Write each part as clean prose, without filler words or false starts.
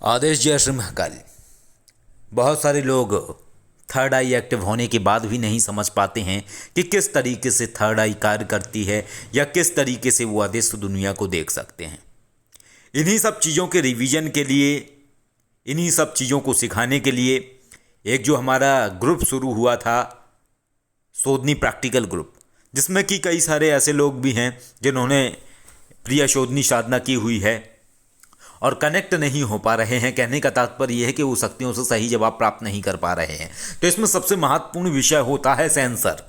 आदेश जय श्री महाकाल। बहुत सारे लोग थर्ड आई एक्टिव होने के बाद भी नहीं समझ पाते हैं कि किस तरीके से थर्ड आई कार्य करती है या किस तरीके से वो अदृश्य दुनिया को देख सकते हैं। इन्हीं सब चीज़ों के रिवीजन के लिए, इन्हीं सब चीज़ों को सिखाने के लिए एक जो हमारा ग्रुप शुरू हुआ था, शोधनी प्रैक्टिकल ग्रुप, जिसमें कि कई सारे ऐसे लोग भी हैं जिन्होंने प्रिय शोधनी साधना की हुई है और कनेक्ट नहीं हो पा रहे हैं। कहने का तात्पर्य यह है कि वो शक्तियों से सही जवाब प्राप्त नहीं कर पा रहे हैं। तो इसमें सबसे महत्वपूर्ण विषय होता है सेंसर,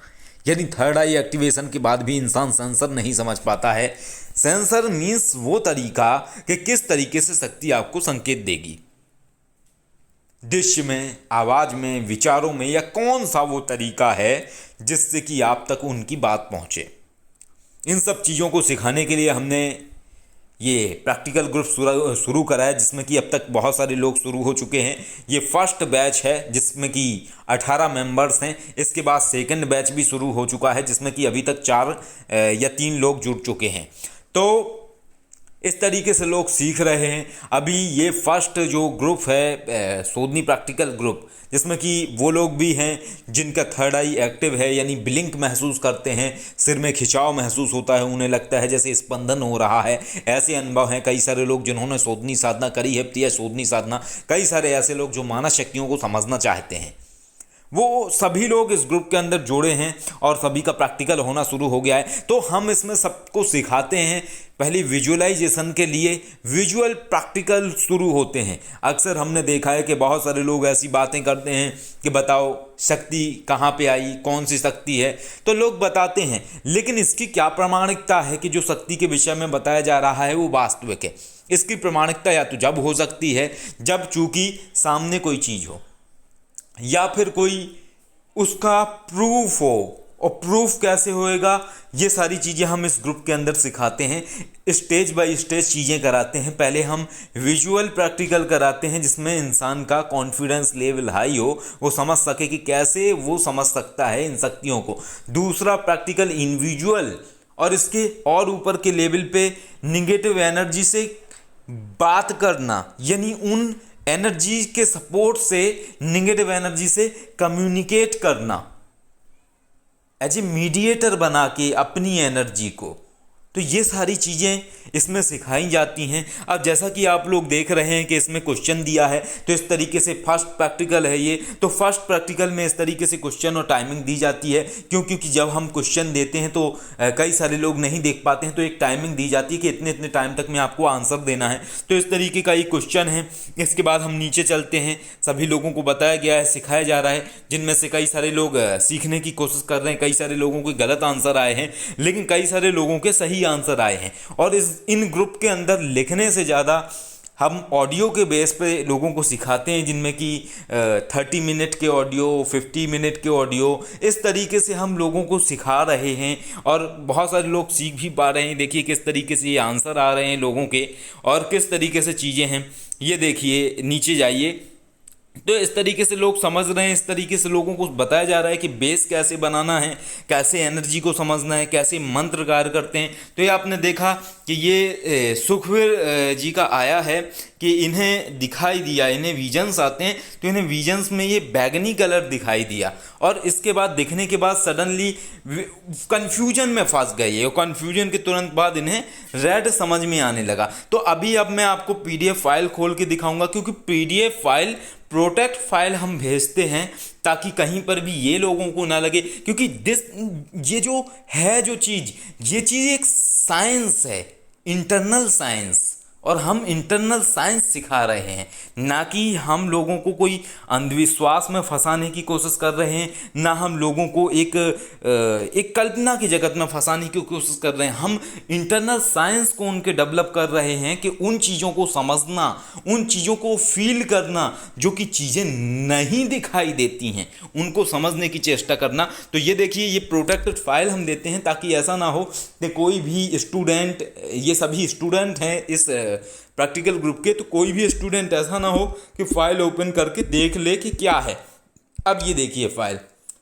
यानी थर्ड आई एक्टिवेशन के बाद भी इंसान सेंसर नहीं समझ पाता है। सेंसर मीन्स वो तरीका कि किस तरीके से शक्ति आपको संकेत देगी, दृश्य में, आवाज में, विचारों में, या कौन सा वो तरीका है जिससे कि आप तक उनकी बात पहुंचे। इन सब चीज़ों को सिखाने के लिए हमने ये प्रैक्टिकल ग्रुप शुरू करा है, जिसमें कि अब तक बहुत सारे लोग शुरू हो चुके हैं। ये फर्स्ट बैच है जिसमें कि 18 मेंबर्स हैं। इसके बाद सेकंड बैच भी शुरू हो चुका है जिसमें कि अभी तक 4 या 3 लोग जुड़ चुके हैं। तो इस तरीके से लोग सीख रहे हैं। अभी ये फर्स्ट जो ग्रुप है शोधनी प्रैक्टिकल ग्रुप, जिसमें कि वो लोग भी हैं जिनका थर्ड आई एक्टिव है, यानी ब्लिंक महसूस करते हैं, सिर में खिंचाव महसूस होता है, उन्हें लगता है जैसे स्पंदन हो रहा है। ऐसे अनुभव हैं। कई सारे लोग जिन्होंने शोधनी साधना करी है, प्रिय शोधनी साधना, कई सारे ऐसे लोग जो मानस शक्तियों को समझना चाहते हैं, वो सभी लोग इस ग्रुप के अंदर जुड़े हैं और सभी का प्रैक्टिकल होना शुरू हो गया है। तो हम इसमें सबको सिखाते हैं। पहले विजुअलाइजेशन के लिए विजुअल प्रैक्टिकल शुरू होते हैं। अक्सर हमने देखा है कि बहुत सारे लोग ऐसी बातें करते हैं कि बताओ शक्ति कहाँ पे आई, कौन सी शक्ति है, तो लोग बताते हैं, लेकिन इसकी क्या प्रामाणिकता है कि जो शक्ति के विषय में बताया जा रहा है वो वास्तविक है। इसकी प्रामाणिकता या तो जब हो सकती है जब चूंकि सामने कोई चीज़ हो, या फिर कोई उसका प्रूफ हो। और प्रूफ कैसे होएगा, ये सारी चीज़ें हम इस ग्रुप के अंदर सिखाते हैं। स्टेज बाय स्टेज चीज़ें कराते हैं। पहले हम विजुअल प्रैक्टिकल कराते हैं जिसमें इंसान का कॉन्फिडेंस लेवल हाई हो, वो समझ सके कि कैसे वो समझ सकता है इन शक्तियों को। दूसरा प्रैक्टिकल इंडिविजुअल, और इसके और ऊपर के लेवल पे निगेटिव एनर्जी से बात करना, यानी उन एनर्जी के सपोर्ट से नेगेटिव एनर्जी से कम्युनिकेट करना, एज ए मीडिएटर बना के अपनी एनर्जी को। तो ये सारी चीज़ें इसमें सिखाई जाती हैं। अब जैसा कि आप लोग देख रहे हैं कि इसमें क्वेश्चन दिया है, तो इस तरीके से फर्स्ट प्रैक्टिकल है ये। तो फर्स्ट प्रैक्टिकल में इस तरीके से क्वेश्चन और टाइमिंग दी जाती है, क्योंकि जब हम क्वेश्चन देते हैं तो कई सारे लोग नहीं देख पाते हैं, तो एक टाइमिंग दी जाती है कि इतने इतने टाइम तक में आपको आंसर देना है। तो इस तरीके का एक क्वेश्चन है। इसके बाद हम नीचे चलते हैं। सभी लोगों को बताया गया है, सिखाया जा रहा है, जिनमें से कई सारे लोग सीखने की कोशिश कर रहे हैं, कई सारे लोगों के गलत आंसर आए हैं, लेकिन कई सारे लोगों के सही आंसर आए हैं। और इन ग्रुप के अंदर लिखने से ज़्यादा हम ऑडियो के बेस पे लोगों को सिखाते हैं, जिनमें कि 30 मिनट के ऑडियो, 50 मिनट के ऑडियो, इस तरीके से हम लोगों को सिखा रहे हैं। और बहुत सारे लोग सीख भी पा रहे हैं। देखिए किस तरीके से ये आंसर आ रहे हैं लोगों के, और किस तरीके से चीज़ें हैं। ये देखिए नीचे जाइए, तो इस तरीके से लोग समझ रहे हैं। इस तरीके से लोगों को बताया जा रहा है कि बेस कैसे बनाना है, कैसे एनर्जी को समझना है, कैसे मंत्र कार्य करते हैं। तो ये आपने देखा कि ये सुखवीर जी का आया है कि इन्हें दिखाई दिया, इन्हें विजन्स आते हैं, तो इन्हें विजन्स में ये बैगनी कलर दिखाई दिया, और इसके बाद दिखने के बाद सडनली कन्फ्यूजन में फंस गए, और कन्फ्यूजन के तुरंत बाद इन्हें रेड समझ में आने लगा। तो अभी अब मैं आपको पीडीएफ फाइल खोल के दिखाऊंगा, क्योंकि पीडीएफ फाइल प्रोटेक्ट फाइल हम भेजते हैं ताकि कहीं पर भी ये लोगों को ना लगे, क्योंकि ये जो है ये चीज़ एक साइंस है, इंटरनल साइंस, और हम इंटरनल साइंस सिखा रहे हैं, ना कि हम लोगों को कोई अंधविश्वास में फंसाने की कोशिश कर रहे हैं, ना हम लोगों को एक कल्पना की जगत में फंसाने की कोशिश कर रहे हैं। हम इंटरनल साइंस को उनके डेवलप कर रहे हैं कि उन चीज़ों को समझना, उन चीज़ों को फील करना, जो कि चीज़ें नहीं दिखाई देती हैं, उनको समझने की चेष्टा करना। तो ये देखिए, ये प्रोटेक्टेड फाइल हम देते हैं ताकि ऐसा ना हो कि कोई भी स्टूडेंट, ये सभी स्टूडेंट हैं इस प्रैक्टिकल ग्रुप के, तो कोई भी स्टूडेंट ऐसा ना हो कि फाइल ओपन करके देख ले कि क्या है। अब ये देखिए फाइल,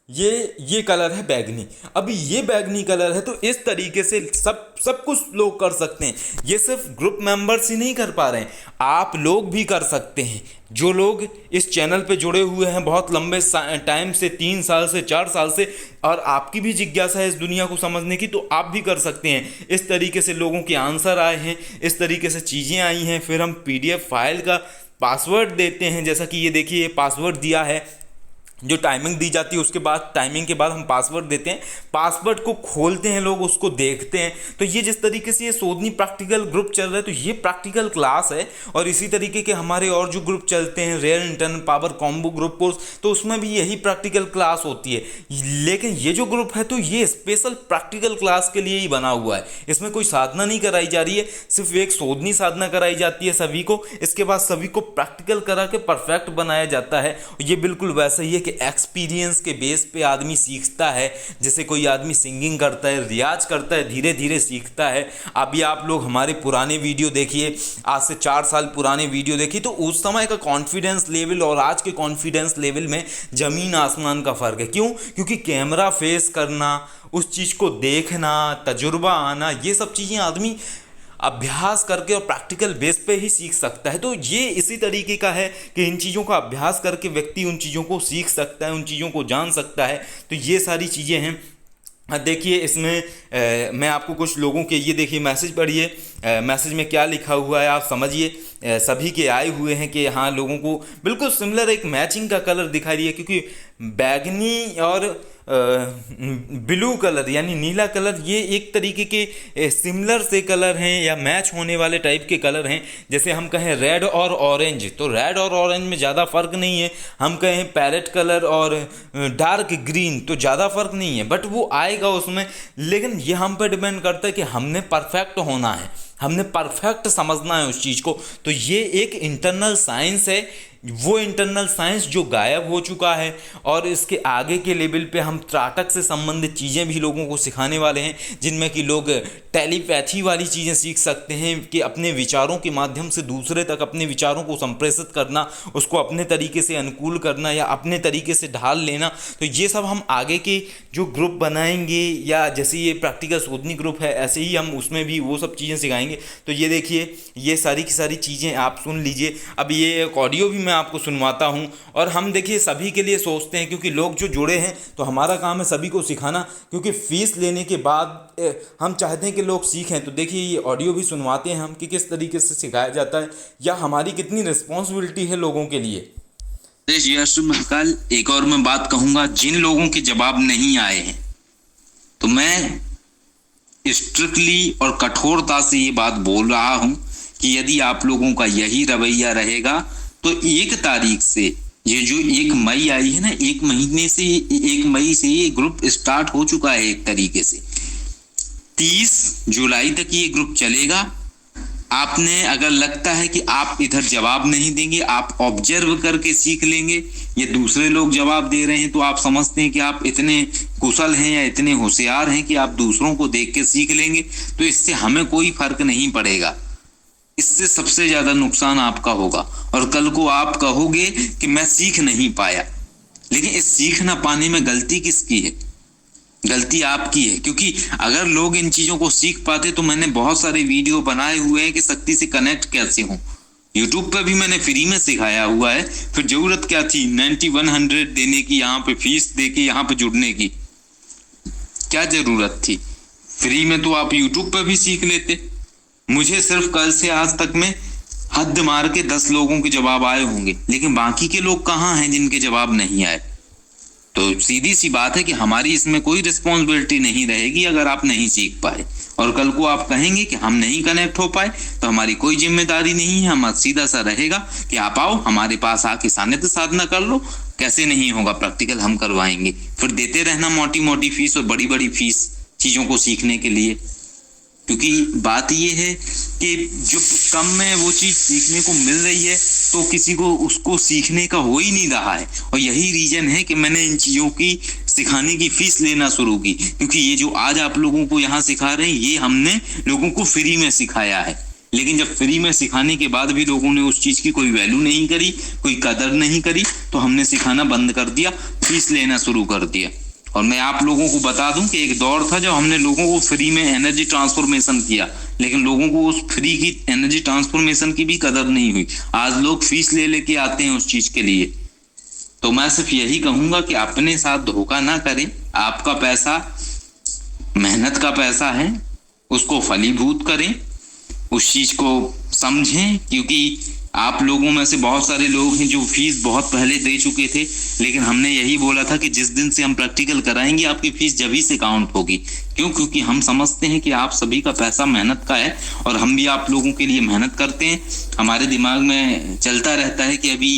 ये कलर है बैगनी। अभी ये बैगनी कलर है तो इस तरीके से सब कुछ लोग कर सकते हैं। ये सिर्फ ग्रुप मेंबर्स ही नहीं कर पा रहे हैं, आप लोग भी कर सकते हैं। जो लोग इस चैनल पे जुड़े हुए हैं बहुत लंबे टाइम से, 3 साल से, 4 साल से, और आपकी भी जिज्ञासा है इस दुनिया को समझने की, तो आप भी कर सकते हैं। इस तरीके से लोगों के आंसर आए हैं, इस तरीके से चीज़ें आई हैं, फिर हम PDF फाइल का पासवर्ड देते हैं। जैसा कि ये देखिए, ये पासवर्ड दिया है, जो टाइमिंग दी जाती है उसके बाद, टाइमिंग के बाद हम पासवर्ड देते हैं, पासवर्ड को खोलते हैं लोग, उसको देखते हैं। तो ये जिस तरीके से ये सोधनी प्रैक्टिकल ग्रुप चल रहा है, तो ये प्रैक्टिकल क्लास है। और इसी तरीके के हमारे और जो ग्रुप चलते हैं, rare internal power combo group course, तो उसमें भी यही प्रैक्टिकल क्लास होती है। लेकिन ये जो ग्रुप है तो ये स्पेशल प्रैक्टिकल क्लास के लिए ही बना हुआ है। इसमें कोई साधना नहीं कराई जा रही है, सिर्फ एक सोधनी साधना कराई जाती है सभी को। इसके बाद सभी को प्रैक्टिकल करा के परफेक्ट बनाया जाता है। ये बिल्कुल वैसा ही है कि एक्सपीरियंस के बेस पे आदमी सीखता है। जैसे कोई आदमी सिंगिंग करता है, रियाज करता है, धीरे धीरे सीखता है। अभी आप लोग हमारे पुराने वीडियो देखिए, आज से 4 साल पुराने वीडियो देखिए, तो उस समय का कॉन्फिडेंस लेवल और आज के कॉन्फिडेंस लेवल में ज़मीन आसमान का फ़र्क है। क्यों? क्योंकि कैमरा फेस करना, उस चीज़ को देखना, तजुर्बा आना, ये सब चीज़ें आदमी अभ्यास करके और प्रैक्टिकल बेस पे ही सीख सकता है। तो ये इसी तरीके का है कि इन चीज़ों का अभ्यास करके व्यक्ति उन चीज़ों को सीख सकता है, उन चीज़ों को जान सकता है। तो ये सारी चीज़ें हैं। देखिए इसमें मैं आपको कुछ लोगों के, ये देखिए मैसेज पढ़िए, मैसेज में क्या लिखा हुआ है आप समझिए। सभी के आए हुए हैं कि हाँ, लोगों को बिल्कुल सिमिलर एक मैचिंग का कलर दिखाई दिया, क्योंकि बैगनी और ब्लू कलर यानी नीला कलर, ये एक तरीके के सिमिलर से कलर हैं या मैच होने वाले टाइप के कलर हैं। जैसे हम कहें रेड और ऑरेंज, तो रेड और ऑरेंज में ज़्यादा फ़र्क नहीं है। हम कहें पैरेट कलर और डार्क ग्रीन, तो ज़्यादा फ़र्क नहीं है, बट वो आएगा उसमें। लेकिन ये हम पे डिपेंड करता है कि हमने परफेक्ट होना है, हमने परफेक्ट समझना है उस चीज़ को। तो ये एक इंटरनल साइंस है, वो इंटरनल साइंस जो गायब हो चुका है। और इसके आगे के लेवल पे हम त्राटक से संबंधित चीज़ें भी लोगों को सिखाने वाले हैं, जिनमें कि लोग टेलीपैथी वाली चीज़ें सीख सकते हैं कि अपने विचारों के माध्यम से दूसरे तक अपने विचारों को संप्रेषित करना, उसको अपने तरीके से अनुकूल करना या अपने तरीके से ढाल लेना। तो ये सब हम आगे के जो ग्रुप बनाएंगे, या जैसे ये प्रैक्टिकल सोधनी ग्रुप है, ऐसे ही हम उसमें भी वो सब चीज़ें सिखाएंगे। तो ये देखिए, ये सारी की सारी चीज़ें आप सुन लीजिए। अब ये एक ऑडियो भी मैं आपको सुनवाता हूं। और हम देखिए सभी के लिए सोचते हैं, क्योंकि लोग जो जुड़े हैं तो हमारा काम है सभी को सिखाना, क्योंकि फीस लेने के बाद हम चाहते हैं कि लोग सीखें। तो देखिए ये ऑडियो भी सुनवाते हैं हम कि किस तरीके से सिखाया जाता है, या हमारी कितनी रिस्पॉन्सिबिलिटी है लोगों के लिए। कल एक और मैं बात कहूंगा, जिन लोगों के जवाब नहीं आए हैं, तो मैं स्ट्रिक्टली और कठोरता से ये बात बोल रहा हूं कि यदि आप लोगों का यही रवैया रहेगा तो 1 तारीख से, ये जो 1 मई आई है ना, 1 मई से ये ग्रुप स्टार्ट हो चुका है एक तरीके से। 30 जुलाई तक ये ग्रुप चलेगा। आपने अगर लगता है कि आप इधर जवाब नहीं देंगे, आप ऑब्जर्व करके सीख लेंगे, ये दूसरे लोग जवाब दे रहे हैं तो आप समझते हैं कि आप इतने कुशल हैं या इतने होशियार हैं कि आप दूसरों को देख के सीख लेंगे, तो इससे हमें कोई फर्क नहीं पड़ेगा। इससे सबसे ज्यादा नुकसान आपका होगा। और कल को आप कहोगे कि मैं सीख नहीं पाया। लेकिन इस सीख ना पाने में गलती किसकी है? गलती आपकी है। क्योंकि अगर लोग इन चीजों को सीख पाते, तो मैंने बहुत सारे वीडियो बनाए हुए हैं कि शक्ति से कनेक्ट कैसे हो। यूट्यूब पे भी मैंने फ्री में सिखाया हुआ है। फिर जरूरत क्या थी 9100 देने की, यहाँ पे फीस दे के यहाँ पे जुड़ने की? क्या जरूरत थी? फ्री में तो आप यूट्यूब पे भी सीख लेते। मुझे सिर्फ कल से आज तक में हद मार के 10 लोगों के जवाब आए होंगे, लेकिन बाकी के लोग कहाँ हैं जिनके जवाब नहीं आए? तो सीधी सी बात है कि हमारी इसमें कोई रिस्पॉन्सिबिलिटी नहीं रहेगी अगर आप नहीं सीख पाए। और कल को आप कहेंगे कि हम नहीं कनेक्ट हो पाए, तो हमारी कोई जिम्मेदारी नहीं है। हम सीधा सा रहेगा कि आप आओ हमारे पास आके सानिध्य साधना कर लो। कैसे नहीं होगा? प्रैक्टिकल हम करवाएंगे। फिर देते रहना मोटी मोटी फीस और बड़ी बड़ी फीस चीजों को सीखने के लिए। क्योंकि बात ये है कि जो कम में वो चीज सीखने को मिल रही है, तो किसी को उसको सीखने का हो ही नहीं रहा है। और यही रीजन है कि मैंने इन चीजों की सिखाने की फीस लेना शुरू की। क्योंकि ये जो आज आप लोगों को यहाँ सिखा रहे हैं, ये हमने लोगों को फ्री में सिखाया है। लेकिन जब फ्री में सिखाने के बाद भी लोगों ने उस चीज़ की कोई वैल्यू नहीं करी, कोई कदर नहीं करी, तो हमने सिखाना बंद कर दिया, फीस लेना शुरू कर दिया। और मैं आप लोगों को बता दूं कि एक दौर था जब हमने लोगों को फ्री में एनर्जी ट्रांसफॉर्मेशन किया, लेकिन लोगों को उस फ्री की एनर्जी ट्रांसफॉर्मेशन की भी कदर नहीं हुई। आज लोग फीस ले लेके आते हैं उस चीज़ के लिए। तो मैं सिर्फ यही कहूँगा कि अपने साथ धोखा ना करें। आपका पैसा मेहनत का पैसा है, उसको फलीभूत करें, उस चीज़ को समझें, क्योंकि आप लोगों में से बहुत सारे लोग हैं जो फीस बहुत पहले दे चुके थे, लेकिन हमने यही बोला था कि जिस दिन से हम प्रैक्टिकल कराएंगे आपकी फीस जब ही से काउंट होगी। क्यों? क्योंकि हम समझते हैं कि आप सभी का पैसा मेहनत का है और हम भी आप लोगों के लिए मेहनत करते हैं। हमारे दिमाग में चलता रहता है कि अभी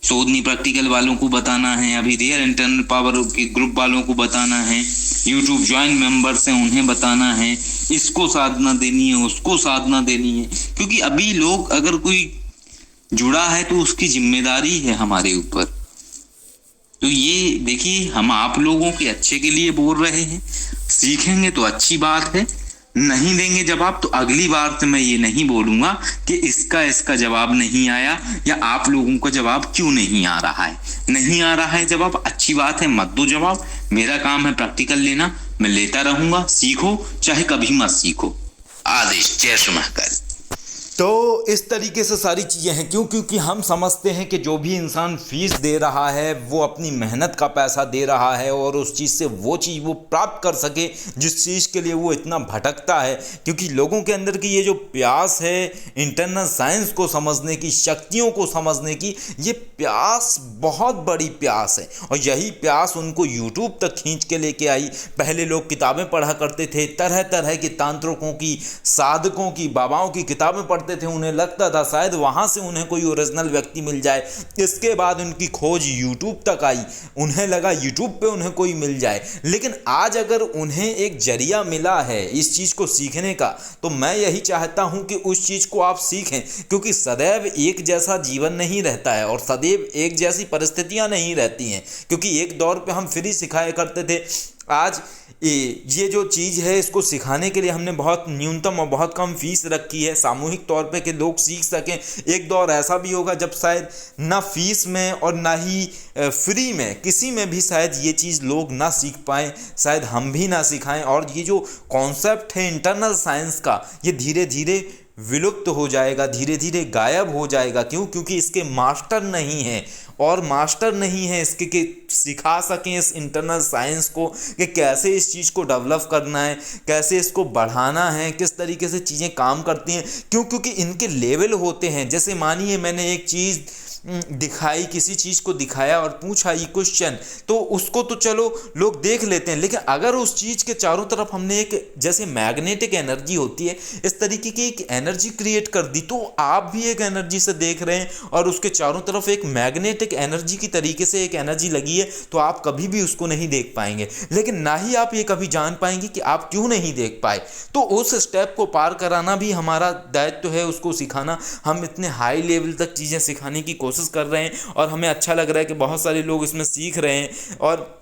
शोधनी प्रैक्टिकल वालों को बताना है, अभी रियल इंटरनल पावर के ग्रुप वालों को बताना है, यूट्यूब ज्वाइन मेंबर्स हैं उन्हें बताना है, इसको साधना देनी है, उसको साधना देनी है। क्योंकि अभी लोग अगर कोई जुड़ा है तो उसकी जिम्मेदारी है हमारे ऊपर। तो ये देखिए, हम आप लोगों के अच्छे के लिए बोल रहे हैं। सीखेंगे तो अच्छी बात है, नहीं देंगे जवाब तो अगली बार से मैं ये नहीं बोलूंगा कि इसका जवाब नहीं आया या आप लोगों का जवाब क्यों नहीं आ रहा है। नहीं आ रहा है जवाब, अच्छी बात है, मत दो जवाब। मेरा काम है प्रैक्टिकल लेना, मैं लेता रहूंगा। सीखो चाहे कभी मत सीखो। आदेश। जय श्री महाकाल। तो इस तरीके से सारी चीज़ें हैं। क्यों? क्योंकि हम समझते हैं कि जो भी इंसान फीस दे रहा है वो अपनी मेहनत का पैसा दे रहा है और उस चीज़ से वो चीज़ वो प्राप्त कर सके जिस चीज़ के लिए वो इतना भटकता है। क्योंकि लोगों के अंदर की ये जो प्यास है इंटरनल साइंस को समझने की, शक्तियों को समझने की, ये प्यास बहुत बड़ी प्यास है और यही प्यास उनको यूट्यूब तक खींच के लेके आई। पहले लोग किताबें पढ़ा करते थे, तरह तरह के तांत्रिकों की, साधकों की, बाबाओं की किताबें पढ़ते थे। उन्हें लगता था शायद वहां से उन्हें कोई ओरिजिनल व्यक्ति मिल जाए। इसके बाद उनकी खोज यूट्यूब तक आई, उन्हें लगा यूट्यूब पे उन्हें कोई मिल जाए। लेकिन आज अगर उन्हें एक जरिया मिला है इस चीज़ को सीखने का, तो मैं यही चाहता हूं कि उस चीज़ को आप सीखें। क्योंकि सदैव एक जैसा जीवन नहीं रहता है और सदैव एक जैसी परिस्थितियां नहीं रहती हैं। क्योंकि एक दौर पे हम फ्री सिखाया करते थे, आज ये जो चीज़ है इसको सिखाने के लिए हमने बहुत न्यूनतम और बहुत कम फीस रखी है सामूहिक तौर पे कि लोग सीख सकें। एक दौर ऐसा भी होगा जब शायद ना फीस में और ना ही फ्री में, किसी में भी शायद ये चीज़ लोग ना सीख पाएँ, शायद हम भी ना सिखाएं। और ये जो कॉन्सेप्ट है इंटरनल साइंस का, ये धीरे धीरे विलुप्त हो जाएगा, धीरे धीरे गायब हो जाएगा। क्यों? क्योंकि इसके मास्टर नहीं है और मास्टर नहीं है इसके कि सिखा सकें इस इंटरनल साइंस को कि कैसे इस चीज़ को डेवलप करना है, कैसे इसको बढ़ाना है, किस तरीके से चीज़ें काम करती हैं। क्यों? क्योंकि इनके लेवल होते हैं। जैसे मानिए मैंने एक चीज़ दिखाई, किसी चीज़ को दिखाया और पूछा ये क्वेश्चन, तो उसको तो चलो लोग देख लेते हैं। लेकिन अगर उस चीज़ के चारों तरफ हमने एक, जैसे मैग्नेटिक एनर्जी होती है, इस तरीके की एक एनर्जी क्रिएट कर दी, तो आप भी एक एनर्जी से देख रहे हैं और उसके चारों तरफ एक मैग्नेटिक एनर्जी की तरीके से एक एनर्जी लगी है, तो आप कभी भी उसको नहीं देख पाएंगे। लेकिन ना ही आप ये कभी जान पाएंगे कि आप क्यों नहीं देख पाए। तो उस स्टेप को पार कराना भी हमारा दायित्व है, उसको सिखाना। हम इतने हाई लेवल तक चीज़ें सिखाने की कोशिश कर रहे हैं और हमें अच्छा लग रहा है कि बहुत सारे लोग इसमें सीख रहे हैं और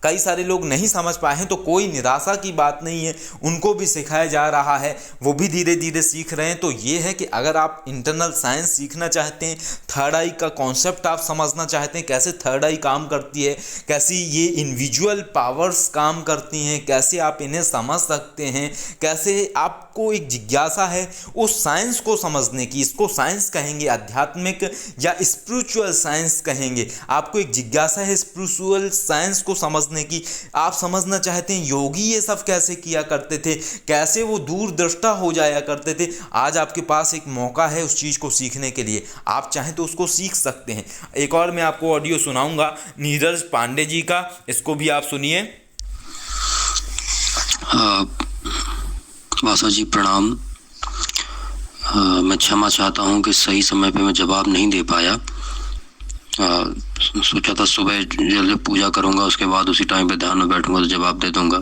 कई सारे लोग नहीं समझ पाए हैं। तो कोई निराशा की बात नहीं है, उनको भी सिखाया जा रहा है, वो भी धीरे धीरे सीख रहे हैं। तो ये है कि अगर आप इंटरनल साइंस सीखना चाहते हैं, थर्ड आई का कॉन्सेप्ट आप समझना चाहते हैं, कैसे थर्ड आई काम करती है, कैसी ये इंडिविजुअल पावर्स काम करती हैं, कैसे आप इन्हें समझ सकते हैं, कैसे आपको एक जिज्ञासा है उस साइंस को समझने की, इसको साइंस कहेंगे, आध्यात्मिक या स्पिरिचुअल साइंस कहेंगे। आपको एक जिज्ञासा है स्पिरिचुअल साइंस को समझ की, आप समझना चाहते हैं योगी ये सब कैसे किया करते थे, कैसे वो दूरदृष्टा हो जाया करते थे। आज आपके पास एक मौका है उस चीज़ को सीखने के लिए, आप चाहें तो उसको सीख सकते हैं। एक और मैं आपको ऑडियो सुनाऊंगा नीरज पांडे जी का, इसको भी आप सुनिए। वासा जी प्रणाम। मैं क्षमा चाहता हूं कि सही समय पे मैं जवाब नहीं दे पाया। सोचा था सुबह जल्दी पूजा करूंगा, उसके बाद उसी टाइम पे ध्यान में बैठूंगा तो जवाब दे दूंगा,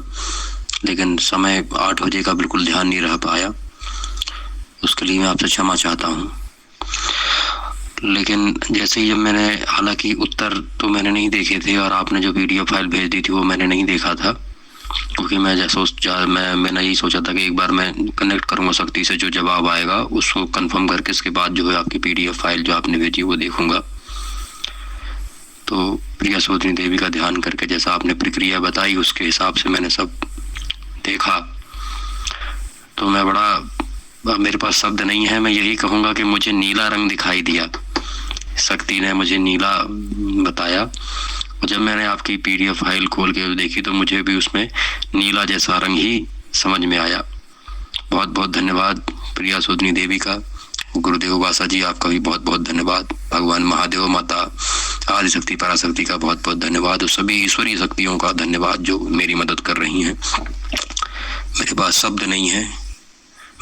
लेकिन समय 8 बजे का बिल्कुल ध्यान नहीं रह पाया। उसके लिए मैं आपसे क्षमा चाहता हूं। लेकिन जैसे ही जब मैंने, हालांकि उत्तर तो मैंने नहीं देखे थे और आपने जो वीडियो फाइल भेज दी थी वो मैंने नहीं देखा था, क्योंकि मैंने यही सोचा था कि एक बार मैं कनेक्ट करूँगा शक्ति से, जो जवाब आएगा उसको कंफर्म करके इसके बाद जो है आपकी PDF फाइल जो आपने भेजी वो देखूंगा। तो प्रिया सोदनी देवी का ध्यान करके जैसा आपने प्रक्रिया बताई उसके हिसाब से मैंने सब देखा, तो मैं मेरे पास शब्द नहीं है। मैं यही कहूँगा कि मुझे नीला रंग दिखाई दिया, शक्ति ने मुझे नीला बताया, और जब मैंने आपकी PDF फाइल खोल के देखी तो मुझे भी उसमें नीला जैसा रंग ही समझ में आया। बहुत बहुत धन्यवाद प्रिया सोदनी देवी का। गुरुदेव वासा जी आपका भी बहुत बहुत धन्यवाद। भगवान महादेव, माता आदिशक्ति पराशक्ति का बहुत बहुत धन्यवाद, और सभी ईश्वरीय शक्तियों का धन्यवाद जो मेरी मदद कर रही हैं। मेरे पास शब्द नहीं है,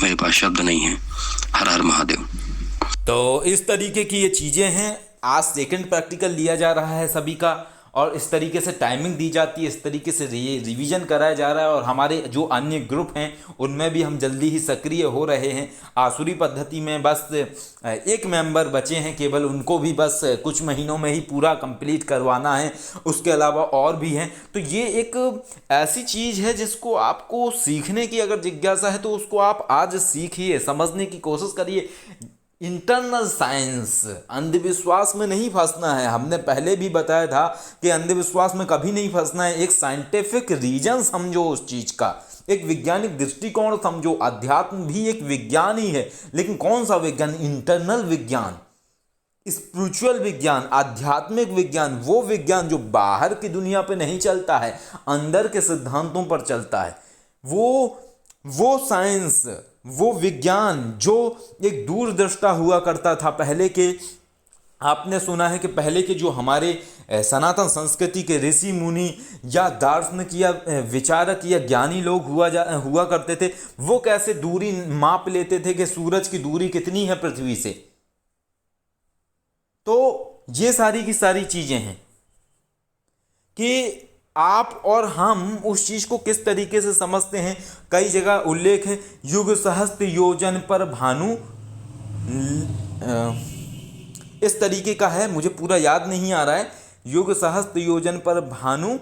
मेरे पास शब्द नहीं है। हर हर महादेव। तो इस तरीके की ये चीज़ें हैं। आज सेकंड प्रैक्टिकल लिया जा रहा है सभी का, और इस तरीके से टाइमिंग दी जाती है, इस तरीके से रिवीजन कराया जा रहा है। और हमारे जो अन्य ग्रुप हैं उनमें भी हम जल्दी ही सक्रिय हो रहे हैं। आसुरी पद्धति में बस एक मेंबर बचे हैं केवल, उनको भी बस कुछ महीनों में ही पूरा कंप्लीट करवाना है। उसके अलावा और भी हैं। तो ये एक ऐसी चीज़ है जिसको आपको सीखने की अगर जिज्ञासा है तो उसको आप आज सीखिए, समझने की कोशिश करिए। इंटरनल साइंस, अंधविश्वास में नहीं फंसना है। हमने पहले भी बताया था कि अंधविश्वास में कभी नहीं फंसना है। एक साइंटिफिक रीजन समझो उस चीज का, एक वैज्ञानिक दृष्टिकोण समझो। अध्यात्म भी एक विज्ञान ही है, लेकिन कौन सा विज्ञान? इंटरनल विज्ञान, स्पिरिचुअल विज्ञान, आध्यात्मिक विज्ञान, वो विज्ञान जो बाहर की दुनिया पे नहीं चलता है, अंदर के सिद्धांतों पर चलता है। वो साइंस, वो विज्ञान जो एक दूरदृष्टा हुआ करता था पहले के। आपने सुना है कि पहले के जो हमारे सनातन संस्कृति के ऋषि मुनि या दार्शनिक या विचारक या ज्ञानी लोग हुआ करते थे, वो कैसे दूरी माप लेते थे कि सूरज की दूरी कितनी है पृथ्वी से। तो ये सारी की सारी चीजें हैं कि आप और हम उस चीज को किस तरीके से समझते हैं। कई जगह उल्लेख है, युग सहस्त्र योजन पर भानु, इस तरीके का है, मुझे पूरा याद नहीं आ रहा है। युग सहस्त्र योजन पर भानु,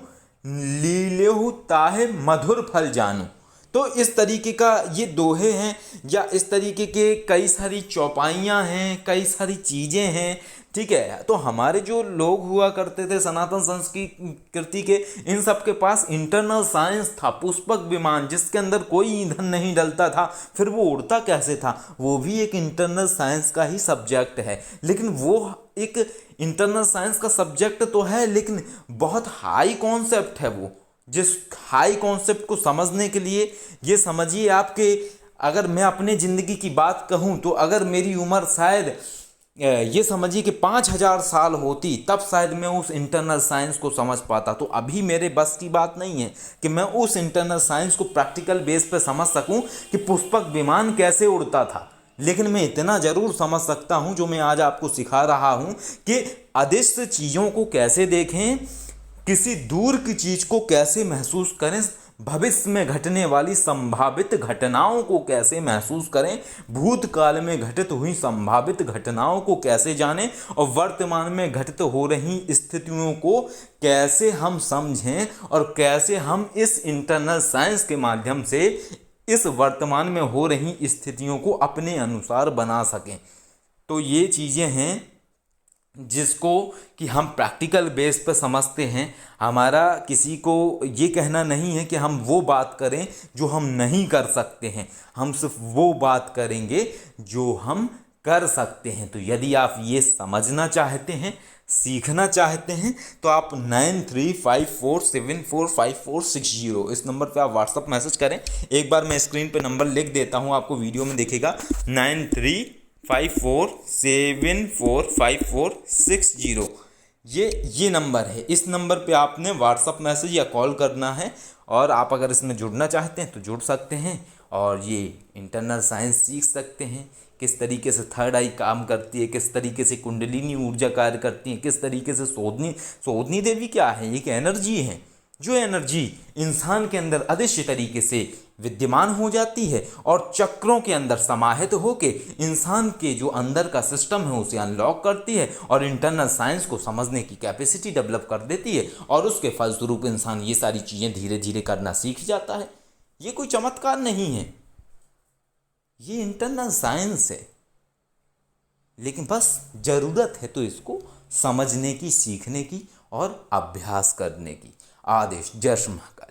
लीलेहु ताहे मधुर फल जानू। तो इस तरीके का ये दोहे हैं, या इस तरीके के कई सारी चौपाइयाँ हैं, कई सारी चीज़ें हैं। ठीक है, तो हमारे जो लोग हुआ करते थे सनातन संस्कृति के, इन सब के पास इंटरनल साइंस था। पुष्पक विमान जिसके अंदर कोई ईंधन नहीं डलता था, फिर वो उड़ता कैसे था, वो भी एक इंटरनल साइंस का ही सब्जेक्ट है। लेकिन वो एक इंटरनल साइंस का सब्जेक्ट तो है, लेकिन बहुत हाई कॉन्सेप्ट है वो। जिस हाई कॉन्सेप्ट को समझने के लिए ये समझिए आपके, अगर मैं अपने ज़िंदगी की बात कहूँ तो अगर मेरी उम्र शायद ये समझिए कि 5000 साल होती, तब शायद मैं उस इंटरनल साइंस को समझ पाता। तो अभी मेरे बस की बात नहीं है कि मैं उस इंटरनल साइंस को प्रैक्टिकल बेस पे समझ सकूं कि पुष्पक विमान कैसे उड़ता था। लेकिन मैं इतना ज़रूर समझ सकता हूं, जो मैं आज आपको सिखा रहा हूं, कि अदृश्य चीज़ों को कैसे देखें, किसी दूर की चीज़ को कैसे महसूस करें, भविष्य में घटने वाली संभावित घटनाओं को कैसे महसूस करें, भूतकाल में घटित हुई संभावित घटनाओं को कैसे जानें, और वर्तमान में घटित हो रही स्थितियों को कैसे हम समझें, और कैसे हम इस इंटरनल साइंस के माध्यम से इस वर्तमान में हो रही स्थितियों को अपने अनुसार बना सकें। तो ये चीज़ें हैं जिसको कि हम प्रैक्टिकल बेस पर समझते हैं। हमारा किसी को ये कहना नहीं है कि हम वो बात करें जो हम नहीं कर सकते हैं, हम सिर्फ वो बात करेंगे जो हम कर सकते हैं। तो यदि आप ये समझना चाहते हैं, सीखना चाहते हैं, तो आप 9354745460 इस नंबर पे आप व्हाट्सअप मैसेज करें। एक बार मैं स्क्रीन पे नंबर लिख देता हूँ, आपको वीडियो में दिखेगा, 9354745460। ये नंबर है। इस नंबर पे आपने व्हाट्सअप मैसेज या कॉल करना है, और आप अगर इसमें जुड़ना चाहते हैं तो जुड़ सकते हैं, और ये इंटरनल साइंस सीख सकते हैं, किस तरीके से थर्ड आई काम करती है, किस तरीके से कुंडलिनी ऊर्जा कार्य करती है, किस तरीके से सोधनी देवी क्या है, एक एनर्जी है, जो एनर्जी इंसान के अंदर अदृश्य तरीके से विद्यमान हो जाती है और चक्रों के अंदर समाहित होके इंसान के जो अंदर का सिस्टम है उसे अनलॉक करती है और इंटरनल साइंस को समझने की कैपेसिटी डेवलप कर देती है और उसके फलस्वरूप इंसान ये सारी चीज़ें धीरे धीरे करना सीख जाता है। ये कोई चमत्कार नहीं है, ये इंटरनल साइंस है, लेकिन बस ज़रूरत है तो इसको समझने की, सीखने की और अभ्यास करने की। आदेश। जय श्री महाकाल।